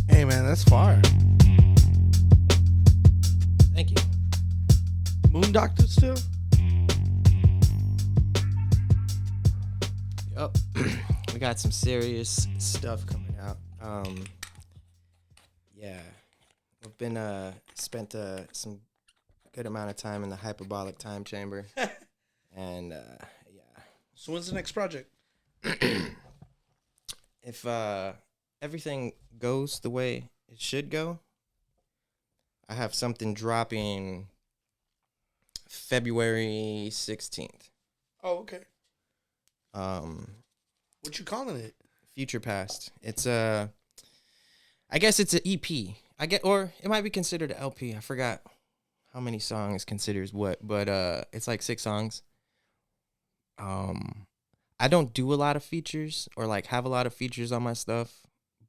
Hey man, that's fire. Thank you. Moon Doctor still? Yup. We got some serious stuff coming out. Yeah. We've been spent some good amount of time in the hyperbolic time chamber. And yeah. So when's the next project? If everything goes the way it should go, I have something dropping February 16th. Oh, okay. What you calling it? Future Past. It's I guess it's an EP. Or it might be considered an LP. I forgot how many songs considers what, but it's like 6 songs. I don't do a lot of features or like have a lot of features on my stuff,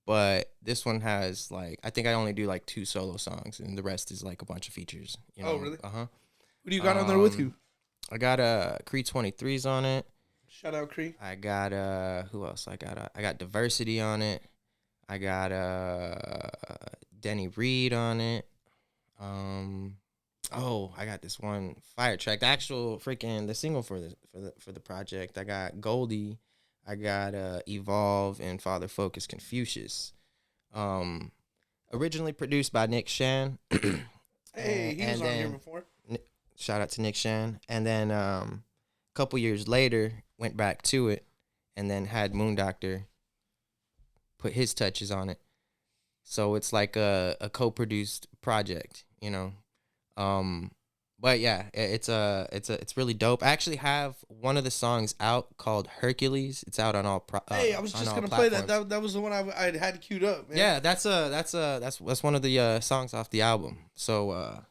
but this one has like, I think I only do like 2 solo songs and the rest is like a bunch of features. You know? Oh, really? Uh-huh. Who do you got on there with you? I got Cree 23's on it. Shout out Cree. I got who else? I got Diversity on it. I got Denny Reed on it. Oh, I got this one fire track. The actual the single for the project. I got Goldie. I got Evolve and Father Focus Confucius. Originally produced by Nick Shan. Hey, he was on here before. Shout out to Nick Shan. And then a couple years later, went back to it and then had Moon Doctor put his touches on it. So it's like a co-produced project, you know. But yeah, it's really dope. I actually have one of the songs out called Hercules. It's out on all hey, I was just gonna play that. That was the one I had queued up, man. Yeah, that's one of the songs off the album. So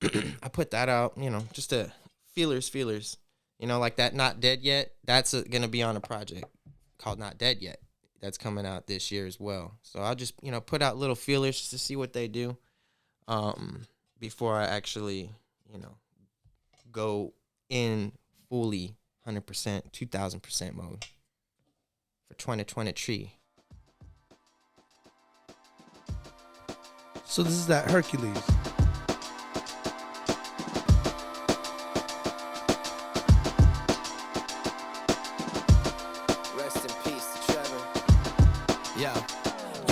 I put that out, you know, just to feelers, you know, like that Not Dead Yet. That's gonna be on a project called Not Dead Yet. That's coming out this year as well. So I'll just, you know, put out little feelers just to see what they do. Before I actually, you know, go in fully 100%, 2000% mode for 2023. So this is that Hercules. Rest in peace to Trevor. Yeah.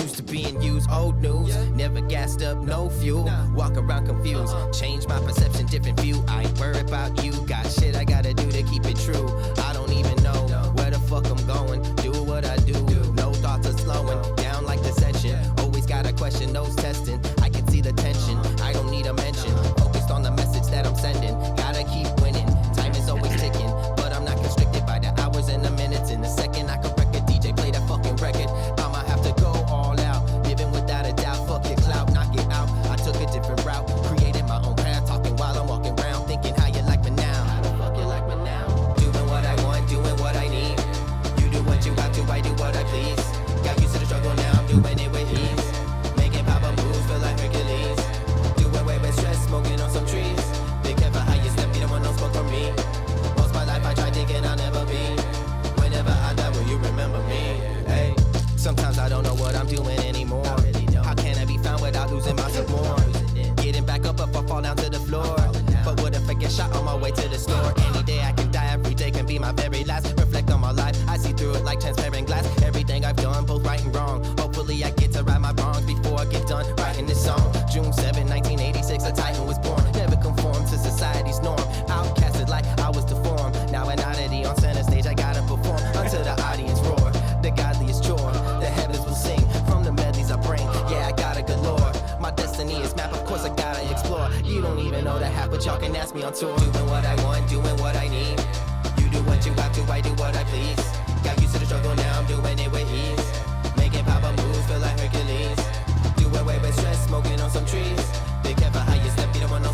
Used to being used, old news. Never gassed up, no fuel. Walk around confused. Change my perception, different view. I ain't worried about you. Got shit I gotta do to keep it true. I don't even know where the fuck I'm going. Do what I do. No thoughts are slowing down like dissension. Always gotta question those testing. I can see the tension. I don't need a mention. Focused on the message that I'm sending. Gotta keep winning. Time is always ticking, but I'm not constricted by the hours and the minutes. In the second I can wreck a DJ, play that fucking record. I'ma have to go all out. Living without a doubt, fuck your clout, knock it out. I took a different route, created my own path, talking while I'm walking around, thinking how you like me now. How the fuck you like me now? Doing what I want, doing what I need. You do what you have to, I do what I please. Got used to the struggle, now I'm doing it with ease. Making power moves, feel like Hercules. Do away with stress, smoking on some trees. Be careful how you step, you don't want no smoke from me. Most my life I tried thinking I'll never be. Whenever I die, will you remember me? Hey. Sometimes I don't know what I'm doing anymore. How can I be found without losing my support? Getting back up if I fall down to the floor. But what if I get shot on my way to the store? Any day I can die, every day can be my very last. Reflect on my life, I see through it like transparent glass. Everything I've done, both right and wrong. Hopefully I get to right my wrongs before I get done writing this song. June 7, 1986, a titan was born. Never conformed to society's norm. Outcasted like I was deformed. Now an oddity on center stage, I gotta perform until the audience roar. The godliest chore, the heavens will sing from the medleys I bring. Yeah, I got a galore. My destiny is map, of course I gotta explore. You don't even know the half, but y'all can ask me on tour. Doing what I want, doing what I need. You do what you have to, I do what I please. Got used to the struggle, now I'm doing it with ease. Making power moves, feel like Hercules. Do away with stress, smoking on some trees. Be careful how you step, you don't want no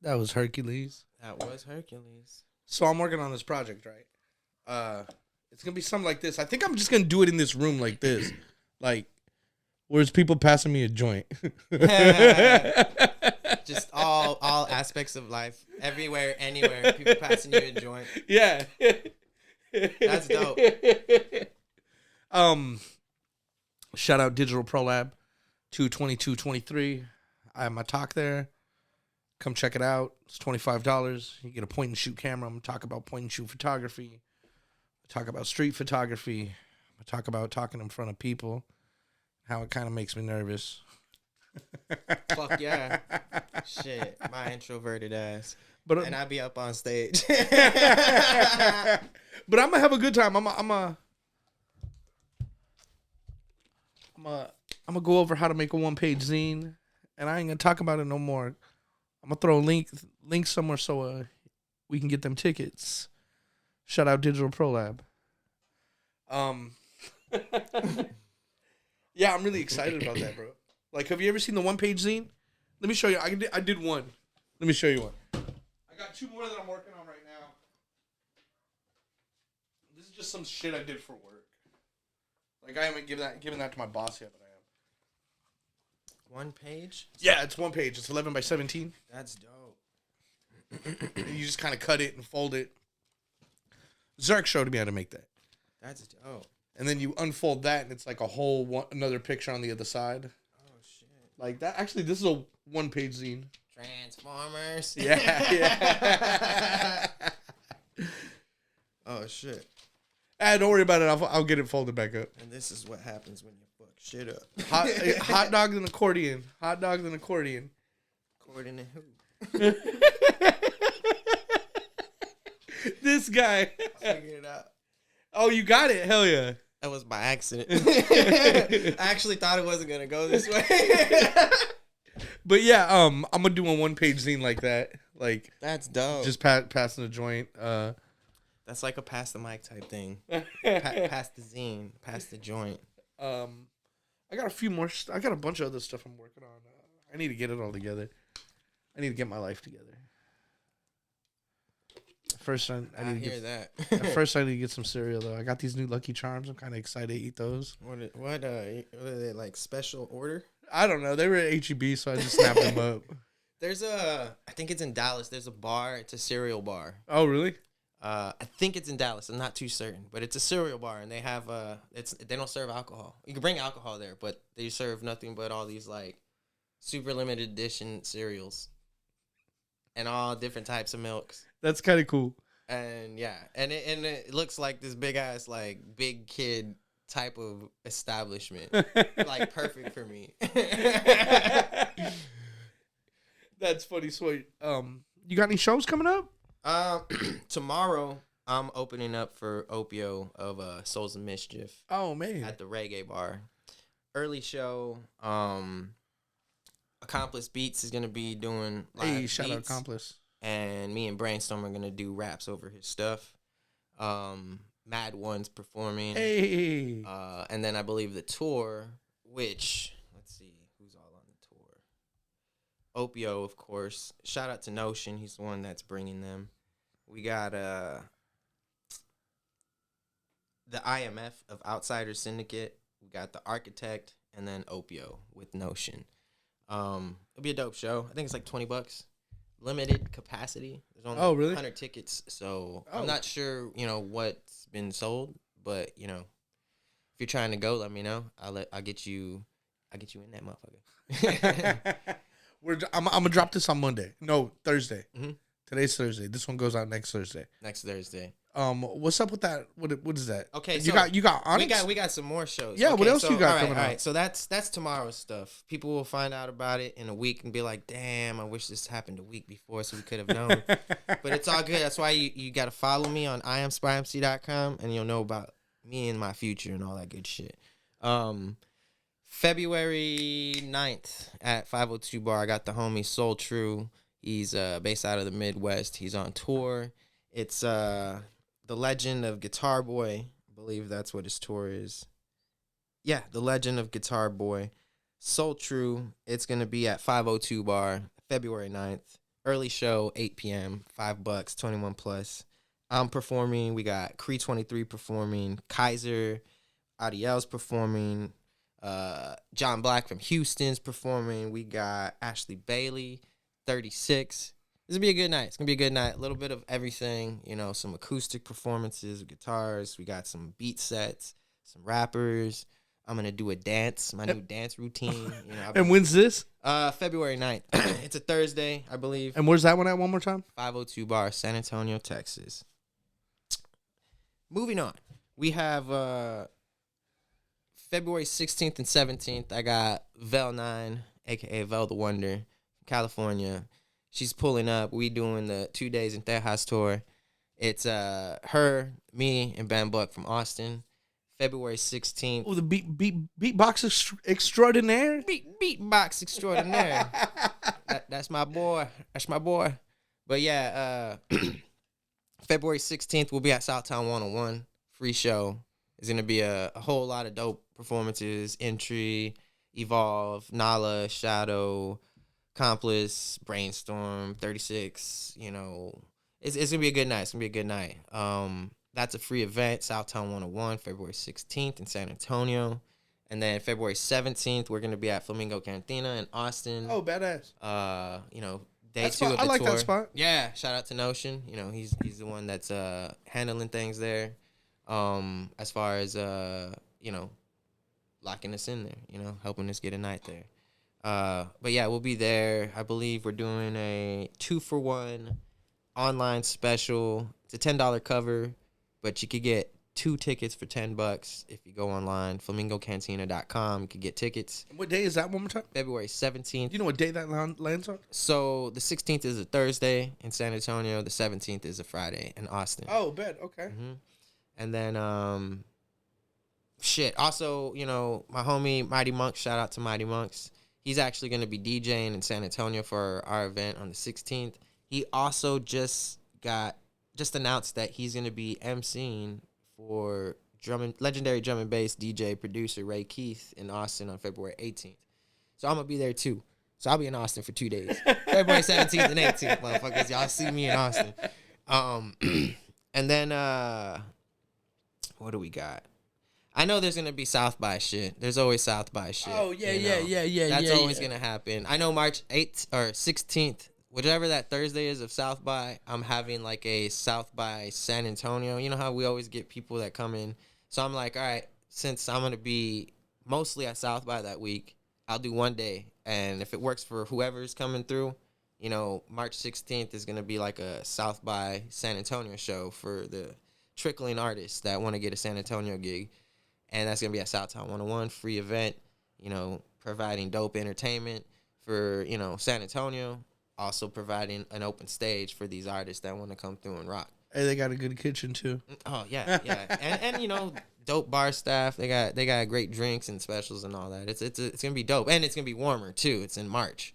That was Hercules. That was Hercules. So I'm working on this project, right? It's gonna be something like this. I think I'm just gonna do it in this room like this, like where's people passing me a joint. Just all aspects of life, everywhere, anywhere, people passing you a joint. Yeah, That's dope. Shout out Digital Pro Lab 22223. I have my talk there. Come check it out. It's $25. You get a point and shoot camera. I'm gonna talk about point and shoot photography. Talk about street photography. I talk about talking in front of people. How it kind of makes me nervous. Fuck yeah. Shit, my introverted ass. But And I be up on stage. but I'm gonna have a good time. I'm gonna go over how to make a 1-page zine, and I ain't gonna talk about it no more. I'm gonna throw a link somewhere so we can get them tickets. Shout out Digital Pro Lab. Yeah, I'm really excited about that, bro. Like, have you ever seen the 1-page zine? Let me show you. I did one. Let me show you one. I got 2 more that I'm working on right now. This is just some shit I did for work. Like, I haven't given that to my boss yet, but I am. 1 page? Yeah, it's 1 page. It's 11 by 17. That's dope. You just kind of cut it and fold it. Zark showed me how to make that. That's dope. And then you unfold that, and it's like a whole another picture on the other side. Oh, shit. Like that. Actually, this is a 1-page zine. Transformers. Yeah. Oh, shit. Don't worry about it. I'll get it folded back up. And this is what happens when you fuck shit up. Hot dogs and accordion. Hot dogs and accordion. According to who? This guy. I figured it out. Oh, you got it. Hell yeah. That was by accident. I actually thought it wasn't gonna go this way. But yeah, I'm gonna do a 1-page zine like that. Like, that's dope. just passing a joint. That's like a pass the mic type thing. Pass the zine, pass the joint. I got a few more. I got a bunch of other stuff I'm working on. I need to get it all together. I need to get my life together. First, I need to hear that. First, I need to get some cereal though. I got these new Lucky Charms. I'm kind of excited to eat those. What are they, like, special order? I don't know. They were at HEB, so I just snapped them up. There's I think it's in Dallas. There's a bar. It's a cereal bar. Oh, really? I think it's in Dallas. I'm not too certain, but it's a cereal bar, and they have they don't serve alcohol. You can bring alcohol there, but they serve nothing but all these like super limited edition cereals and all different types of milks. That's kind of cool. And yeah, and it looks like this big ass like big kid type of establishment, like perfect for me. That's funny, sweet. You got any shows coming up? Tomorrow I'm opening up for Opio of Souls of Mischief. Oh man, at the Reggae Bar. Early show. Accomplice Beats is gonna be doing live shout out beats, Accomplice. and me and Brainstorm are gonna do raps over his stuff. Mad One's performing. Hey. And then I believe the tour, which let's see who's all on the tour. Opio, of course. Shout out to Notion. He's the one that's bringing them. We got the IMF of Outsiders Syndicate. We got the Architect, and then Opio with Notion. It'll be a dope show. I think it's like $20. Limited capacity. There's only really? 100 tickets, so I'm not sure, what's been sold, but if you're trying to go, let me know. I'll get you in that motherfucker. I'm gonna drop this on Monday. No, Thursday. Mm-hmm. Today's Thursday. This one goes out next Thursday. Next Thursday. What's up with that? What is that? Okay, you got Onyx? We got some more shows. Yeah, okay, what else you got coming all out? right, so that's tomorrow's stuff. People will find out about it in a week and be like, "Damn, I wish this happened a week before so we could have known." But it's all good. That's why you got to follow me on iamspymc.com and you'll know about me and my future and all that good shit. February 9th at 502 Bar, I got the homie Soul True. He's based out of the Midwest. He's on tour. It's the Legend of Guitar Boy. I believe that's what his tour is. Yeah, the Legend of Guitar Boy. Soul True. It's going to be at 502 Bar, February 9th. Early show, 8 p.m., $5, 21 plus. I'm performing. We got Cree 23 performing. Kaiser, Adiel's performing. John Black from Houston's performing. We got Ashley Bailey, 36. This is gonna be a good night. It's gonna be a good night. A little bit of everything, you know, some acoustic performances, guitars. We got some beat sets, some rappers. I'm gonna do a dance, my new dance routine. You know, And when's this? February 9th. It's a Thursday, I believe. And where's that one at one more time? 502 Bar, San Antonio, Texas. Moving on, we have February 16th and 17th. I got Vel 9, aka Vel the Wonder, California. She's pulling up. We doing the 2 days in Tejas tour. It's her, me, and Ben Buck from Austin. February 16th. Oh, the beatbox extraordinaire. Beatbox extraordinaire. That's my boy. That's my boy. But yeah, February 16th, we'll be at Southtown 101. Free show. There's going to be a whole lot of dope performances. Entry, Evolve, Nala, Shadow, Accomplice, Brainstorm, 36. You know, it's going to be a good night. It's going to be a good night. That's a free event, Southtown 101, February 16th in San Antonio. And then February 17th, we're going to be at Flamingo Cantina in Austin. Oh, badass. You know, day That's 2 of the I like tour. that spot. Yeah, shout out to Notion. You know, he's the one that's handling things there. As far as you know, locking us in there, you know, helping us get a night there. But yeah, we'll be there. I believe we're doing a 2-for-1 online special. It's a $10 cover, but you could get 2 tickets for $10 if you go online, flamingocantina.com. You could get tickets. What day is that one more time? February 17th. You know what day that lands on? So the 16th is a Thursday in San Antonio. The 17th is a Friday in Austin. Oh, bet. Okay. Mm-hmm. And then, also, you know, my homie Mighty Monks, shout out to Mighty Monks. He's actually going to be DJing in San Antonio for our event on the 16th. He also just announced that he's going to be emceeing for legendary drum and bass DJ producer Ray Keith in Austin on February 18th. So I'm going to be there too. So I'll be in Austin for 2 days. February 17th and 18th, motherfuckers. Y'all see me in Austin. And then, what do we got? I know there's going to be South by shit. There's always South by shit. Oh, yeah. That's always going to happen. I know March 8th or 16th, whatever that Thursday is of South by, I'm having like a South by San Antonio. You know how we always get people that come in. So I'm like, all right, since I'm going to be mostly at South by that week, I'll do 1 day. And if it works for whoever's coming through, you know, March 16th is going to be like a South by San Antonio show for the trickling artists that want to get a San Antonio gig. And that's going to be at Southtown 101, free event, you know, providing dope entertainment for, you know, San Antonio, also providing an open stage for these artists that want to come through and rock. Hey, they got a good kitchen too. Oh, yeah. and you know, dope bar staff. They got great drinks and specials and all that. It's going to be dope. And it's going to be warmer too. It's in March.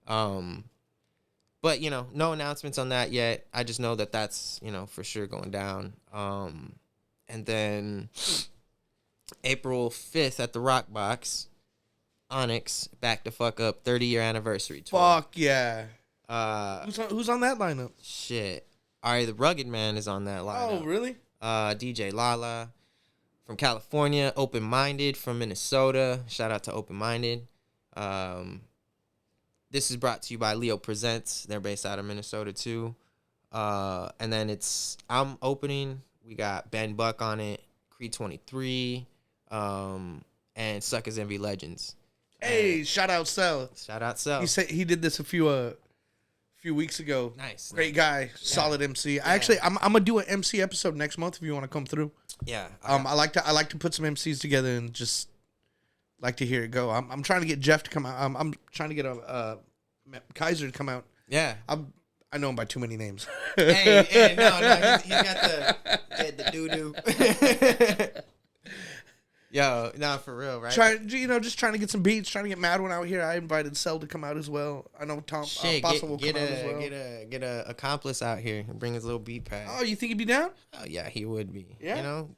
But, you know, no announcements on that yet. I just know that that's, you know, for sure going down. And then April 5th at the Rock Box, Onyx, back the fuck up, 30-year anniversary tour. Fuck yeah. Who's on that lineup? Shit. Ari the Rugged Man is on that lineup. Oh, really? DJ Lala from California, Open Minded from Minnesota. Shout out to Open Minded. This is brought to you by Leo Presents. They're based out of Minnesota too. And then I'm opening. We got Ben Buck on it, Cree 23, and Suckers Envy Legends. Hey, shout out Sel. Shout out Sel. He said he did this a few weeks ago. Nice. Great guy, solid MC. I'm gonna do an MC episode next month if you want to come through. Yeah. I like to put some MCs together and just like to hear it go. I'm trying to get Jeff to come out. I'm trying to get Kaiser to come out. Yeah. I know him by too many names. Hey, no, he's got the doo-doo. Yo, no, for real, right? Just trying to get some beats, trying to get Mad One out here. I invited Cell to come out as well. I know Tom Posse will come out as well. Get a accomplice out here and bring his little beat pad. Oh, you think he'd be down? Oh yeah, he would be. Yeah. You know,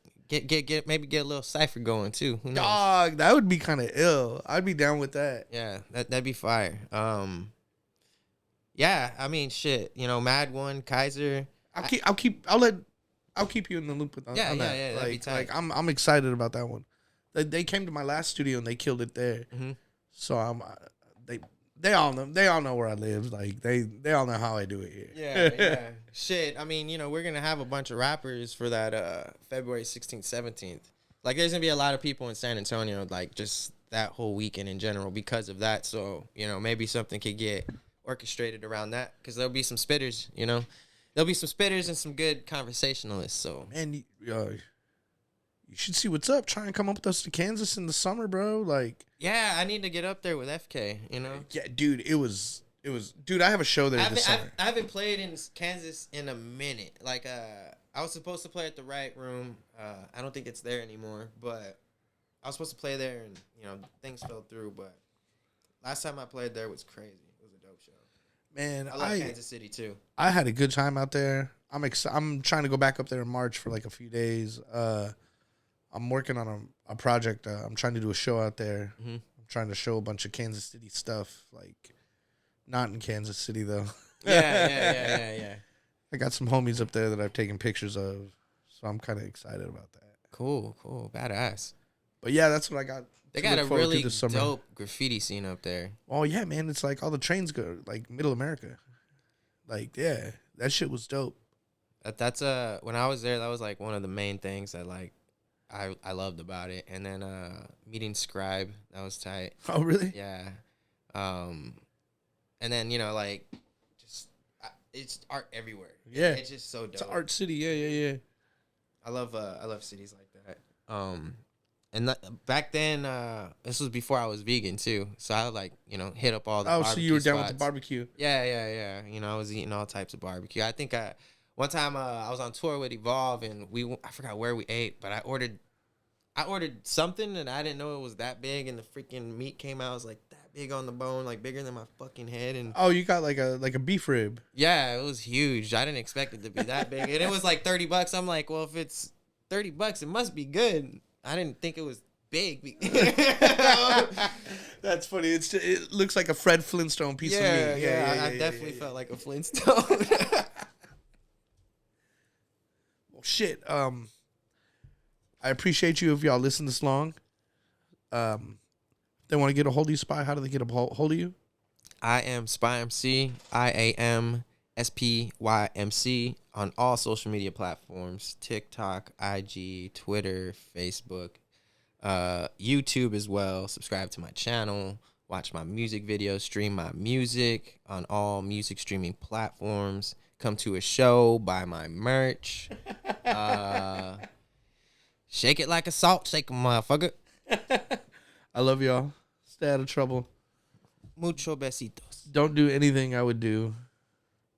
maybe get a little cipher going too. Who knows? Dog, that would be kind of ill. I'd be down with that. Yeah, that'd be fire. Yeah, I mean, shit. You know, Mad One, Kaiser. I'll keep you in the loop with on, Yeah, on yeah, that. yeah, that'd be tight. Like I'm excited about that one. They came to my last studio and they killed it there. Mm-hmm. So they all know where I live. Like they all know how I do it here. Yeah, yeah. Shit, I mean, you know, we're gonna have a bunch of rappers for that February 16th, 17th. Like, there's gonna be a lot of people in San Antonio, like, just that whole weekend in general because of that. So, you know, maybe something could get orchestrated around that because there'll be some spitters, you know. There'll be some spitters and some good conversationalists. So, Man, you should see what's up. Try and come up with us to Kansas in the summer, bro. Like, yeah, I need to get up there with FK, you know. yeah, dude, it was, dude. I have a show there this summer. I haven't played in Kansas in a minute. Like, I was supposed to play at the Right Room. I don't think it's there anymore, but I was supposed to play there, and you know, things fell through. But last time I played there was crazy. It was a dope show. Man, I love Kansas City too. I had a good time out there. I'm trying to go back up there in March for like a few days. I'm working on a project. I'm trying to do a show out there. Mm-hmm. I'm trying to show a bunch of Kansas City stuff, like not in Kansas City though. Yeah. I got some homies up there that I've taken pictures of, so I'm kind of excited about that. Cool, badass. But yeah, that's what I got. They to got look a forward to really this summer. dope graffiti scene up there. Oh yeah, man, it's like all the trains go like Middle America. Like, yeah, that shit was dope. That's when I was there, that was like one of the main things that like I loved about it. And then meeting Scribe, that was tight. Oh really? Yeah. And then, you know, like, just it's art everywhere. Yeah, it's just so dope. It's an art city. Yeah. I love cities like that. And back then, this was before I was vegan too, so I like, you know, hit up all the. Oh, so you were down with spots. the barbecue? Yeah. You know, I was eating all types of barbecue. I think one time I was on tour with Evolve, and I forgot where we ate, but I ordered something and I didn't know it was that big, and the freaking meat came out. It was like that big on the bone, like bigger than my fucking head. And oh, you got like a beef rib? Yeah, it was huge. I didn't expect it to be that big, and it was like $30. I'm like, well, if it's $30, it must be good. I didn't think it was big. That's funny. It looks like a Fred Flintstone piece of meat. Yeah, I definitely felt like a Flintstone. Well, shit. I appreciate you if y'all listen this long. If they want to get a hold of you, Spy, how do they get a hold of you? I am Spy MC. IAMSPYMC on all social media platforms: TikTok, IG, Twitter, Facebook, YouTube as well. Subscribe to my channel. Watch my music videos. Stream my music on all music streaming platforms. Come to a show. Buy my merch. Shake it like a salt shaker, motherfucker. I love y'all. Stay out of trouble. Mucho besitos. Don't do anything I would do.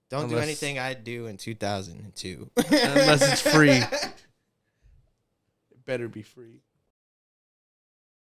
Don't do anything I'd do in 2002. Unless it's free. It better be free.